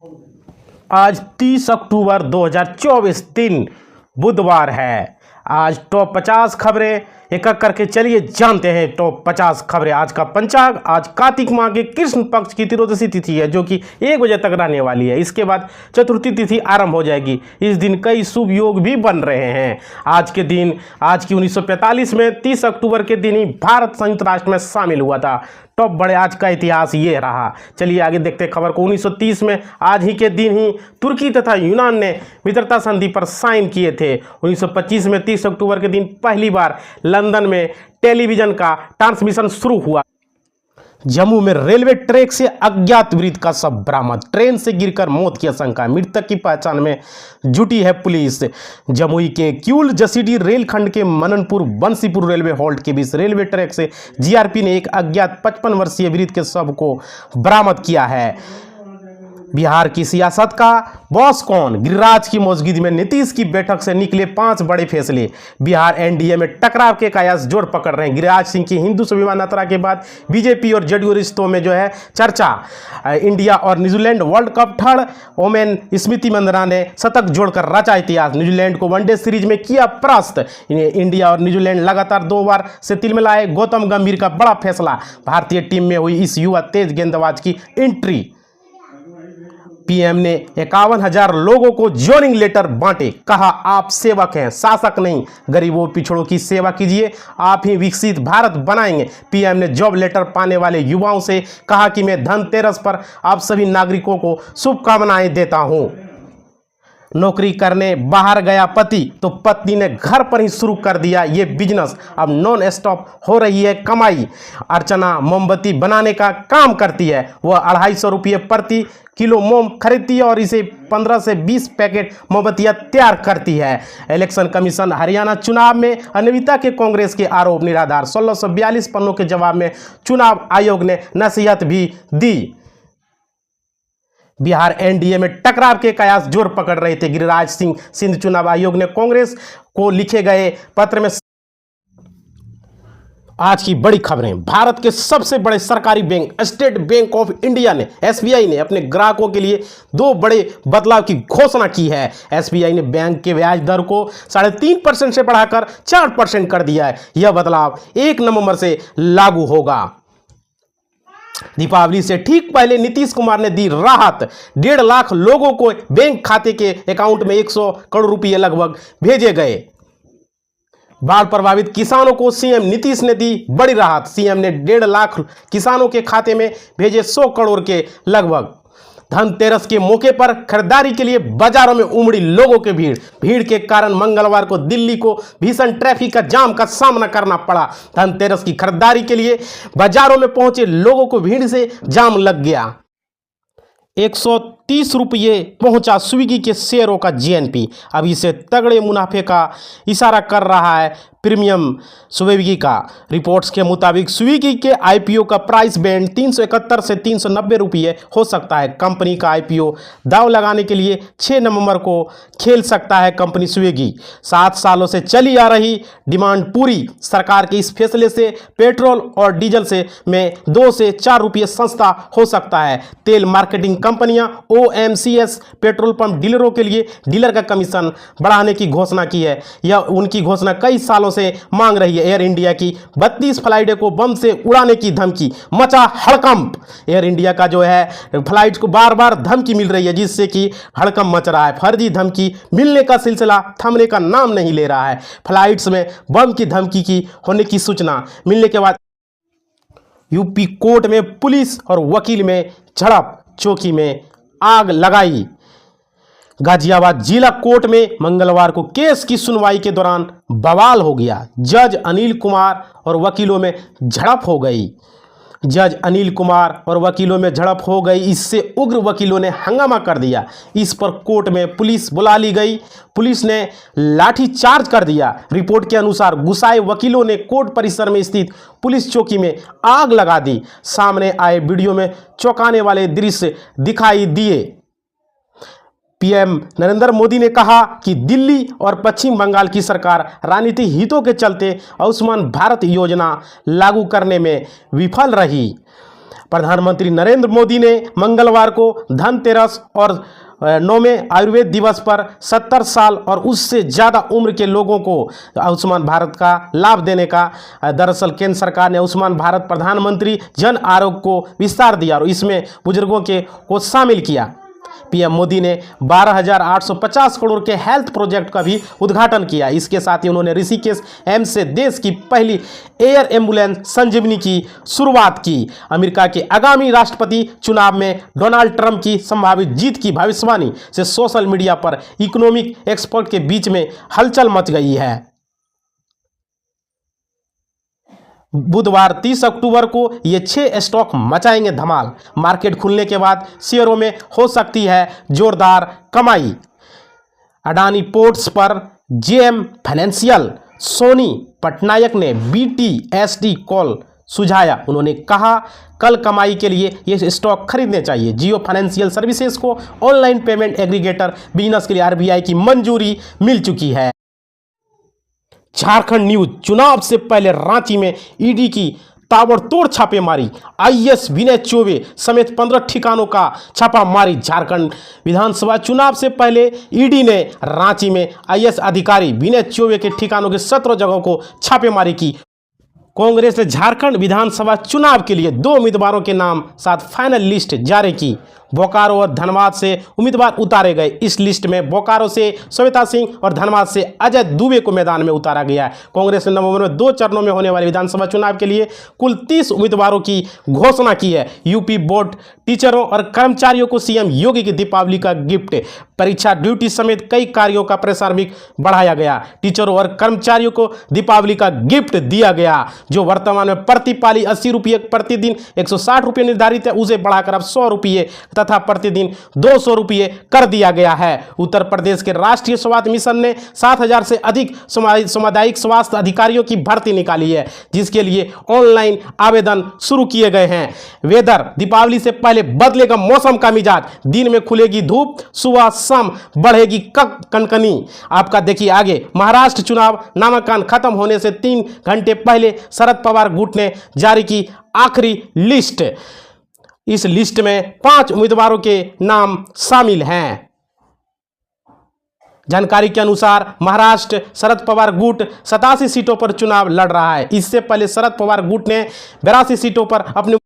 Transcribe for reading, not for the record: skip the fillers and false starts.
आज 30 अक्टूबर 2024 दिन बुधवार है। आज टॉप 50 खबरें एक एक करके चलिए जानते हैं टॉप 50 खबरें। आज का पंचांग, आज कार्तिक माह के कृष्ण पक्ष की त्रयोदशी तिथि है जो कि 1 बजे तक रहने वाली है। इसके बाद चतुर्थी तिथि आरंभ हो जाएगी। इस दिन कई शुभ योग भी बन रहे हैं। आज के दिन, आज की 1945 में 30 अक्टूबर के दिन ही भारत संयुक्त राष्ट्र में शामिल हुआ था। टॉप बड़े आज का इतिहास ये रहा। चलिए आगे देखते हैं खबर को। 1930 में आज ही के दिन ही तुर्की तथा यूनान ने मित्रता संधि पर साइन किए थे। 1925 में 30 अक्टूबर के दिन पहली बार लंदन में टेलीविजन का ट्रांसमिशन शुरू हुआ। जम्मू में रेलवे ट्रैक से अज्ञात वृद्ध का शव बरामद। ट्रेन से गिरकर मौत की आशंका। मृतक की पहचान में जुटी है पुलिस। जमुई के क्यूल जसीडी रेलखंड के मननपुर बंसीपुर रेलवे हॉल्ट के बीच रेलवे ट्रैक से जीआरपी ने एक अज्ञात 55 वर्षीय वृद्ध के शव को बरामद किया है। बिहार की सियासत का बॉस कौन? गिरिराज की मौजूदगी में नीतीश की बैठक से निकले 5 बड़े फैसले। बिहार एनडीए में टकराव के कयास जोर पकड़ रहे हैं। गिरिराज सिंह की हिंदू स्वाभिमान यात्रा के बाद बीजेपी और जेडीयू रिश्तों में जो है चर्चा। इंडिया और New Zealand world cup third. Women Smriti Mandhana ने शतक जोड़कर रचा इतिहास। न्यूजीलैंड को वनडे सीरीज में किया परास्त। इंडिया और न्यूजीलैंड लगातार 2 बार से तिलमिलाए। गौतम गंभीर का बड़ा फैसला। भारतीय टीम में हुई इस युवा तेज गेंदबाज की एंट्री। पीएम ने 51,000 लोगों को ज्वाइनिंग लेटर बांटे। कहा, आप सेवक हैं, शासक नहीं। गरीबों पिछड़ों की सेवा कीजिए, आप ही विकसित भारत बनाएंगे। पीएम ने जॉब लेटर पाने वाले युवाओं से कहा कि मैं धनतेरस पर आप सभी नागरिकों को शुभकामनाएं देता हूं। नौकरी करने बाहर गया पति तो पत्नी ने घर पर ही शुरू कर दिया ये बिजनेस। अब नॉन स्टॉप हो रही है कमाई। अर्चना मोमबत्ती बनाने का काम करती है। वह 250 रुपये प्रति किलो मोम खरीदती है और इसे 15 से 20 पैकेट मोमबत्तियां तैयार करती है। इलेक्शन कमीशन हरियाणा चुनाव में अनियमितता के कांग्रेस के आरोप निराधार। 1642 पन्नों के जवाब में चुनाव आयोग ने नसीहत भी दी। बिहार एनडीए में टकराव के कयास जोर पकड़ रहे थे। गिरिराज सिंह सिंध चुनाव आयोग ने कांग्रेस को लिखे गए पत्र में आज की बड़ी खबरें। भारत के सबसे बड़े सरकारी bank state bank of India ने एसबीआई ने अपने ग्राहकों के लिए 2 बड़े बदलाव की घोषणा की है। एसबीआई ने बैंक के ब्याज दर को 3.5% से बढ़ाकर 4% कर दिया है। यह बदलाव 1 नवंबर से लागू होगा। दीपावली से ठीक पहले नीतीश कुमार ने दी राहत। 1.5 लाख लोगों को बैंक खाते के अकाउंट में 100 करोड़ रुपए लगभग भेजे गए। बाढ़ प्रभावित किसानों को सीएम नीतीश ने दी बड़ी राहत। सीएम ने 1.5 लाख किसानों के खाते में भेजे 100 करोड़ के लगभग। धनतेरस के मौके पर खरीदारी के लिए बाजारों में उमड़ी लोगों की भीड़ के कारण मंगलवार को दिल्ली को भीषण ट्रैफिक का जाम का सामना करना पड़ा। धनतेरस की खरीदारी के लिए बाजारों में पहुंचे लोगों को भीड़ से जाम लग गया। 130 रुपये पहुंचा स्विगी के शेयरों का जीएनपी। अभी से तगड़े मुनाफे का इशारा कर रहा है प्रीमियम स्विगी का। रिपोर्ट्स के मुताबिक स्विगी के आईपीओ का प्राइस बैंड 371 से 390 रुपये हो सकता है। कंपनी का आईपीओ दांव लगाने के लिए 6 नवंबर को खेल सकता है कंपनी स्विगी। 7 सालों से चली आ रही डिमांड पूरी। सरकार के इस फैसले से पेट्रोल और डीजल से में 2 से 4 रुपये सस्ता हो सकता है। तेल मार्केटिंग कंपनियां ओएमसीएस पेट्रोल पंप डीलरों के लिए डीलर का कमीशन बढ़ाने की घोषणा की है। यह उनकी घोषणा कई सालों से मांग रही है। एयर इंडिया की 32 फ्लाइटों को बम से उड़ाने की धमकी, मचा हड़कंप। एयर इंडिया का जो है फ्लाइट को बार बार धमकी मिल रही है जिससे कि हड़कंप मच रहा है। फर्जी धमकी मिलने का सिलसिला थमने का नाम नहीं ले रहा है। फ्लाइट्स में बम की धमकी की होने की सूचना मिलने के बाद यूपी कोर्ट में पुलिस और वकील में झड़प, चौकी में आग लगाई। गाजियाबाद जिला कोर्ट में मंगलवार को केस की सुनवाई के दौरान बवाल हो गया। जज अनिल कुमार और वकीलों में झड़प हो गई। इससे उग्र वकीलों ने हंगामा कर दिया। इस पर कोर्ट में पुलिस बुला ली गई। पुलिस ने लाठी चार्ज कर दिया। रिपोर्ट के अनुसार गुस्साए वकीलों ने कोर्ट परिसर में स्थित पुलिस चौकी में आग लगा दी। सामने आए वीडियो में चौंकाने वाले दृश्य दिखाई दिए। पीएम नरेंद्र मोदी ने कहा कि दिल्ली और पश्चिम बंगाल की सरकार राजनीतिक हितों के चलते आयुष्मान भारत योजना लागू करने में विफल रही। प्रधानमंत्री नरेंद्र मोदी ने मंगलवार को धनतेरस और 9वें आयुर्वेद दिवस पर 70 साल और उससे ज़्यादा उम्र के लोगों को आयुष्मान भारत का लाभ देने का दरअसल केंद्र सरकार ने आयुष्मान भारत प्रधानमंत्री जन आरोग्य को विस्तार दिया और इसमें बुजुर्गों को शामिल किया। पीएम मोदी ने 12,850 करोड़ के हेल्थ प्रोजेक्ट का भी उद्घाटन किया। इसके साथ ही उन्होंने ऋषिकेश एम्स से देश की पहली एयर एम्बुलेंस संजीवनी की शुरुआत की। अमेरिका के आगामी राष्ट्रपति चुनाव में डोनाल्ड ट्रंप की संभावित जीत की भविष्यवाणी से सोशल मीडिया पर इकोनॉमिक एक्सपर्ट के बीच में हलचल मच गई है। बुधवार 30 अक्टूबर को ये 6 स्टॉक मचाएंगे धमाल। मार्केट खुलने के बाद शेयरों में हो सकती है जोरदार कमाई। अडानी पोर्ट्स पर जेएम फाइनेंशियल सोनी पटनायक ने बीटीएसडी कॉल सुझाया। उन्होंने कहा कल कमाई के लिए ये स्टॉक खरीदने चाहिए। जियो फाइनेंशियल सर्विसेज को ऑनलाइन पेमेंट एग्रीगेटर बिजनेस के लिए आरबीआई की मंजूरी मिल चुकी है। झारखंड न्यूज, चुनाव से पहले रांची में ईडी की ताबड़तोड़ छापेमारी। आईएएस विनय चौबे समेत 15 ठिकानों का छापा मारी। झारखंड विधानसभा चुनाव से पहले ईडी ने रांची में आईएएस अधिकारी विनय चौबे के ठिकानों के 17 जगहों को छापेमारी की। कांग्रेस ने झारखंड विधानसभा चुनाव के लिए 2 उम्मीदवारों के नाम साथ फाइनल लिस्ट जारी की। बोकारो और धनबाद से उम्मीदवार उतारे गए। इस लिस्ट में बोकारो से श्वेता सिंह और धनबाद से अजय दुबे को मैदान में उतारा गया है। कांग्रेस ने नवंबर में 2 चरणों में होने वाले विधानसभा चुनाव के लिए कुल 30 उम्मीदवारों की घोषणा की है। यूपी बोर्ड टीचरों और कर्मचारियों को सीएम योगी की दीपावली का गिफ्ट। परीक्षा ड्यूटी समेत कई कार्यों का प्रसार भी बढ़ाया गया। टीचरों और कर्मचारियों को दीपावली का गिफ्ट दिया गया। जो वर्तमान में प्रति पाली 80 रुपये, प्रतिदिन 160 रुपये निर्धारित है, उसे बढ़ाकर अब 100 रुपये तथा प्रतिदिन 200 रुपये कर दिया गया है। उत्तर प्रदेश के राष्ट्रीय स्वास्थ्य मिशन ने 7,000 से अधिक सामुदायिक स्वास्थ्य अधिकारियों की भर्ती निकाली है, जिसके लिए ऑनलाइन आवेदन शुरू किए गए हैं। वेदर, दीपावली से पहले बदलेगा मौसम का मिजाज। दिन में खुलेगी धूप, सुबह शाम बढ़ेगी कनकनी। आपका देखिए आगे। महाराष्ट्र चुनाव नामांकन खत्म होने से 3 घंटे पहले शरद पवार गुट ने जारी की आखिरी लिस्ट। इस लिस्ट में 5 उम्मीदवारों के नाम शामिल हैं। जानकारी के अनुसार महाराष्ट्र शरद पवार गुट 87 सीटों पर चुनाव लड़ रहा है। इससे पहले शरद पवार गुट ने 82 सीटों पर अपने